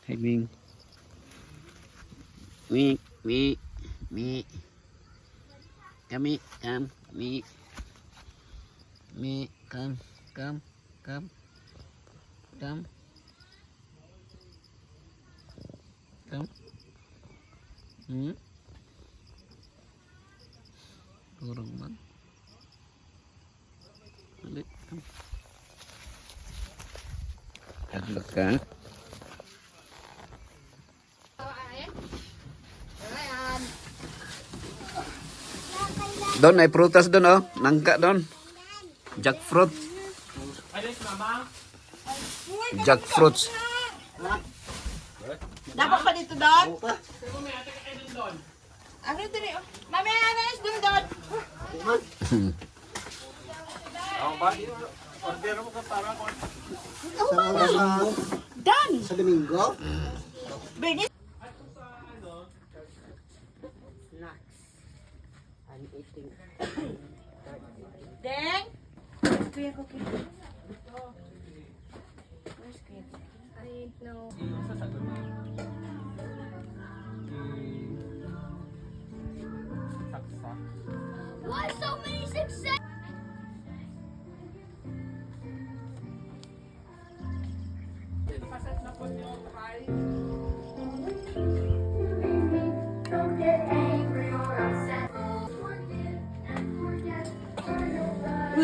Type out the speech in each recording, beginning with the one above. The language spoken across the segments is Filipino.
Hi, Ming. Me, me, me. Come, come, me. Me, come, come, come. Come. Come. Hmm? Kurang man. Balik. Come. Hadlok ka. Don ay prutas don oh, nangka don. Jackfruit. Jackfruits. Dapat pa dito doon? Ano ito rin? Mamaya na is doon doon. Dan! Sa Domingo? Binis! Snacks. I'm eating. Deng! Kuya Cookie. Where's Kuya Cookie? I know. Why so many success? Don't get angry or upset. Forgive and forget. Never done.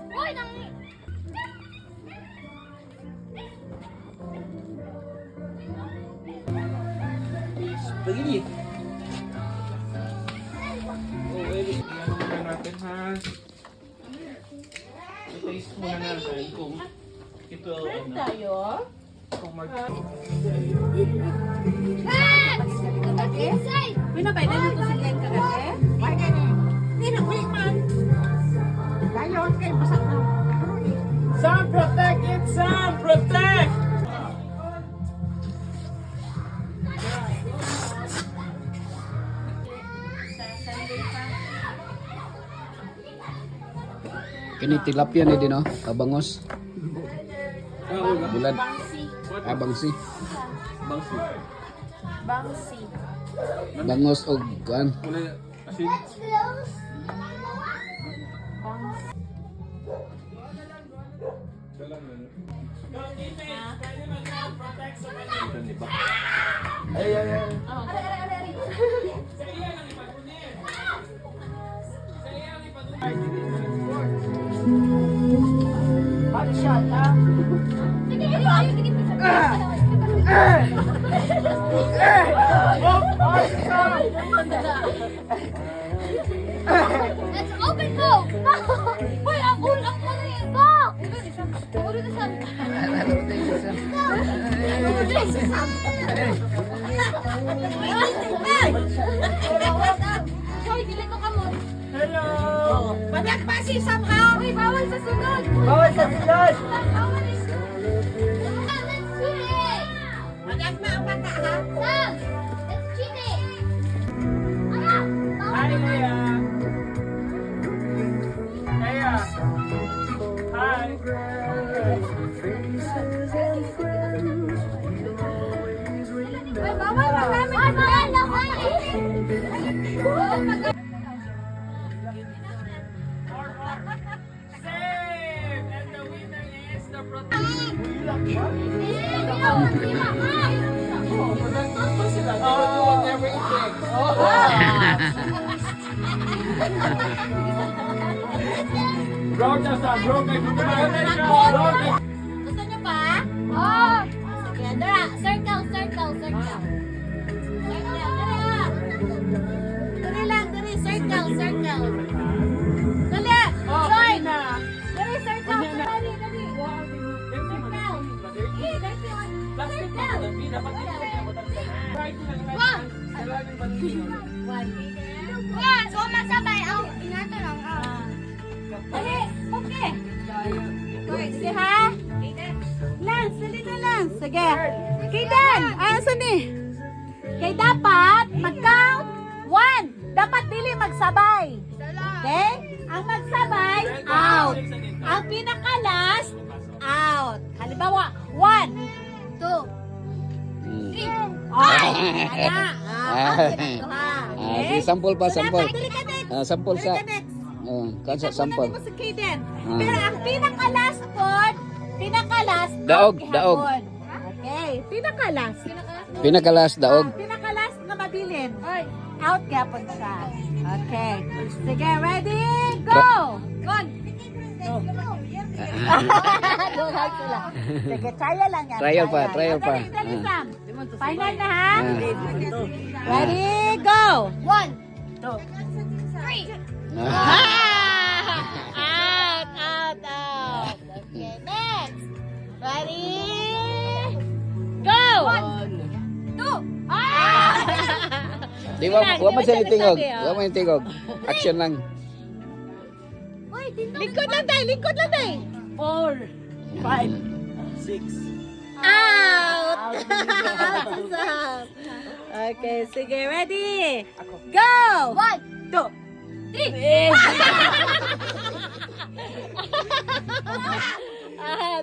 Hoy, nang... Pagili. Iyan muna natin ha. I-taste muna natin kung ito ano. Tayo? Kung mag... Inside! Pinapay na dito si Glenn kagabi? Ay, ganun. Hindi na, wait man. Gayon, kayo basak na. Sam, protect it! Sam, protect! Kini tilapia ni din oh, kabangos. Bulan. Abangsi. Bangsi. Bangsi. Bangos og kuan. Muna asin. Ito ni ba? Ay, ay, ay. Hot shot, ah. Sige, ayaw, sige, let's open go! Hoy, ang ulam mo na yun! Go! Uri na saan? Hoy, dili ko ka mo. Hello! Badak pa si somehow! Hoy, bawal sa sunod! Bawal sa silod! Bawal is... Let's shoot it! Badak na ang bata, ha? Sam! Let's shoot it! Anak! Hi, Leia! Leia! Hi! Hoy, bawal magamit! Hoy, bawal na Save! And the winner is the protect. Oh, you want everything. Bro, just bro, kay Gusto niyo pa? Oh! Sige, Dora, circle, circle, circle. Circle, Dora. Dali lang, dali, circle, circle. Dali, join. Dali, circle, dali, dali. Circle. Eh, dali, One. One. One. So, magsabay. Ingatan lang. sige. Kaden, asan eh? Okay, dapat mag-count. 1. Dapat dili magsabay. Okay? Ang magsabay, out. Ang pinaka-last, out. Halimbawa, 1, 2, Hmm. 3. Ay, kaya. Sige, sample pa, sample. Dili ka next. Sample Dili sa... ka next. Kansa Ito sample. mo si Kaden. Pero ang pinaka-last pod, pinaka-last, Daog, out daog. gihapon. Okay, pinaka-last. Pinakalas daog. Pinaka-last na mabilin. Out gapon siya. Okay. Sige, ready? Go! Duhay sila. Sige, trial lang yan. Trial pa, trial pa. Dali, dali, Sam. Final na ha? Ah. Ready? Go! 1, 2, 3. Out, out, out. Okay, next. Ready? Go! 1, 2. Di wa man siya tingog. Wa man tingog. Action lang. Lingkod lang tayo, lingkod lang tayo. 4, 5, 6. Out! Out. Okay, sige, ready? Go! 1, 2, 3.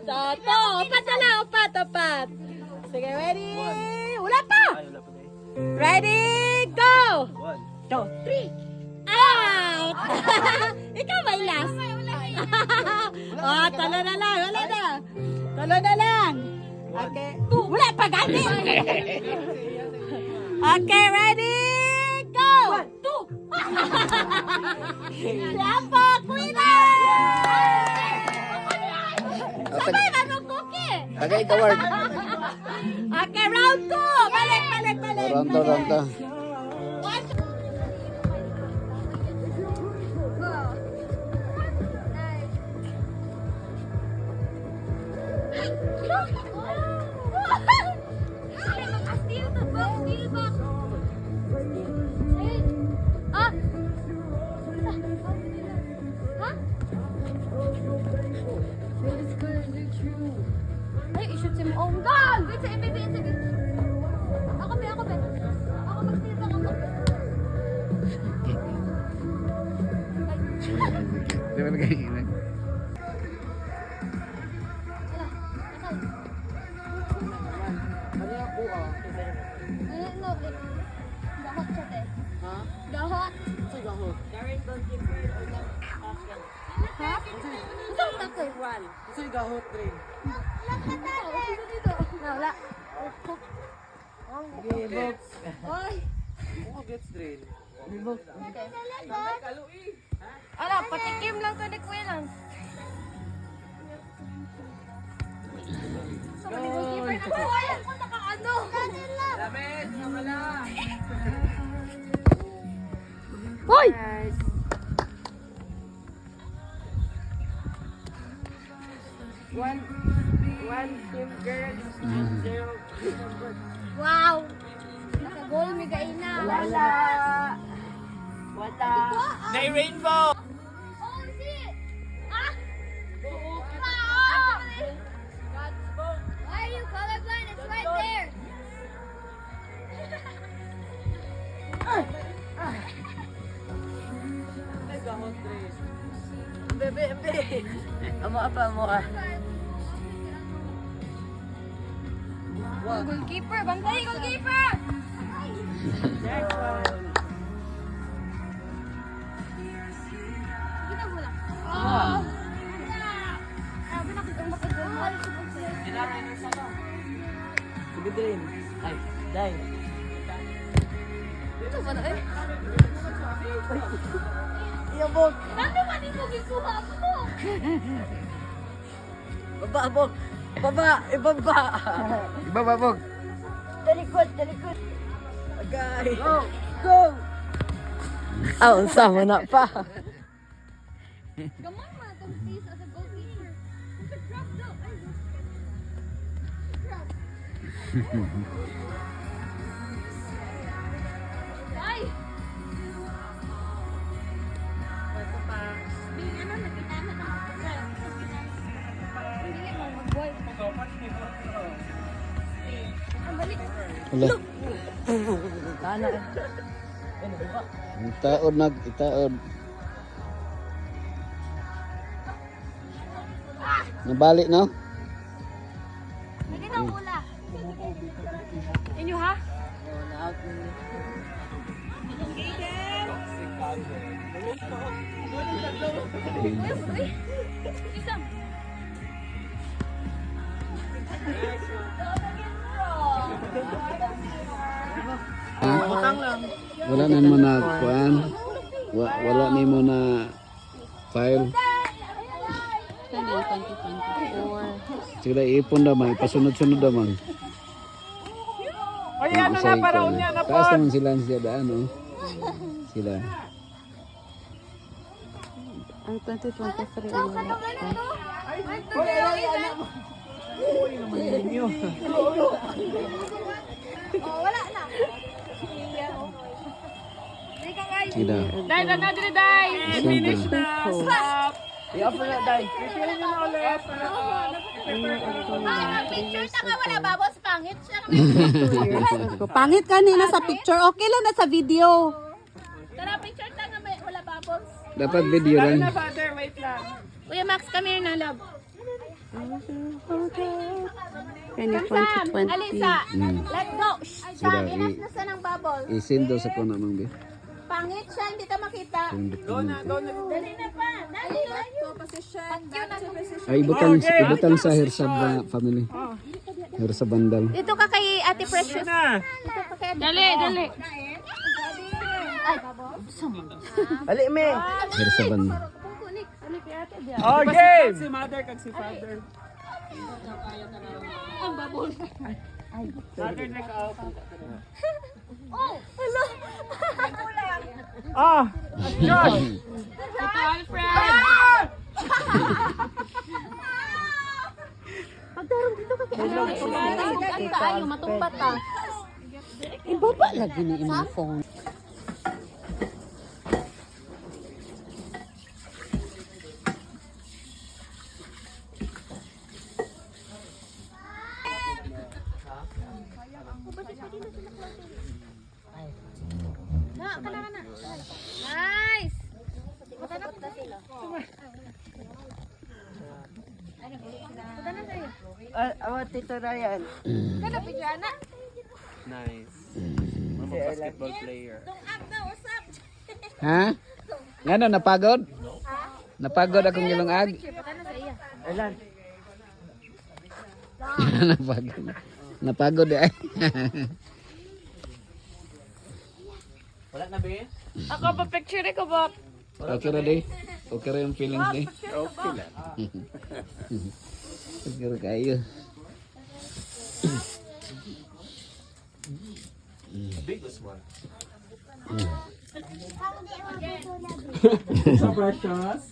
Toto. Upat na lang, upat. Sige, ready? Wala pa! Ay, wala pa tayo. Ready? Go! 1, 2, 3. Out! Ikaw may last. Oh, talo na lang. Wala na. Talo na lang. Okay. Wala pa gani. Okay, ready? Go! 2. Lampok, winner! Sabay ka ng cookie. Tagay ka word. Okay, round 2. Balik. Ronto. Ay, i-shoot si mo. Oh, God! Wait, sa MBB. Ako, be. Ako, mag-steal lang ako. Di ba nagay? No, gahot siya, te. Ha? Gahot. Ha? Isang takoy. Kasi gahot rin. Wala. Gibok. Oy. Oo, gets rin. Ala, patikim lang to ni Kuya Lance. So, mag-keeper na ko. Ayan ko naka-ano. Damit, wala. Hoy! One team girls, 0 team boys. Wow. Naka-goal, may gaina. Wala. May rainbow. Oh, shit. Ah! Why are you colorblind? It's right there. Ay, gahot rin. Bebe. Amo apa mo ka? Goalkeeper, bangkay, goalkeeper! Next one. Kita mo lang. Oh! Sabi na kung makagawal sa pagsayo. Sige din. Ay, dai. Ito ba na eh? Iyabog. Ano man yung magikuha mo? Baba, abog. Baba, ibaba. Ibababog. Dalikod. Agay. Go. Ah, unsa mo na pa. Come on, man. Don't please as a goalkeeper. You could drop though. Ay! Biling ano, nakita na ng mga. Hindi mo mag-boy. Wala. Kana eh. Itaod itaod. Nabalik no? Lagi na ula. Inyo ha? Na-out mo. Isang. Utang lang. Wala na mo na kuan. Wala ni mo na file. Kani 2024. Sila ipon naman, ipasunod-sunod naman. Ay, ano na paraon niya na po. Taas naman sila siya daan, oh. Sila. Ang 2023 ang wala pa. Sila. Dai, na dire dai. Finish na. I-offer na, Day. Pipili nyo na ulit. Picture ta nga wala babos pangit siya. Pangit kanina sa picture. Okay lang na sa video. Tara picture ta nga may wala babos. Dapat video lang. Na, Father, wait lang. Kuya Max, come here na love. Kani Sam, 2020. Alisa, let's go. Sila, Sam, enough na sa ng bubble. Isindo sa kuna mang bi. Pangit siya, hindi ta makita. Go na, go na. Dali na pa. Dali na. Position. Ay ibutang sa Hirsab na family. Hirsab Bandal. Dito ka kay Ate Precious. Na. Dito ka kay Dali, dali. Ali, me. Hirsab Bandal. Oh, game! Si mother kag si father. Ang babol. Father, nag-out. Oh, hello. Ah! Josh! Ito, Alfred. Pagdarong dito ka kay Ate. Tayo, matumbat ta. Ibaba lagi ni imong phone. Na, kana. Nice. Matanap na sila. Punta na tayo. Awat Tito Ryan. Kana pijana. Nice. Mga basketball player. Ha? Ngano napagod? Napagod akong gilungag. Punta na sa iya. Alan. Napagod. Napagod ay. Wala na, be? Ako pa picture ko ba? Okay ra di? Okay ra yung feelings di? Okay lang. Okay ra kayo. Big or small? So precious.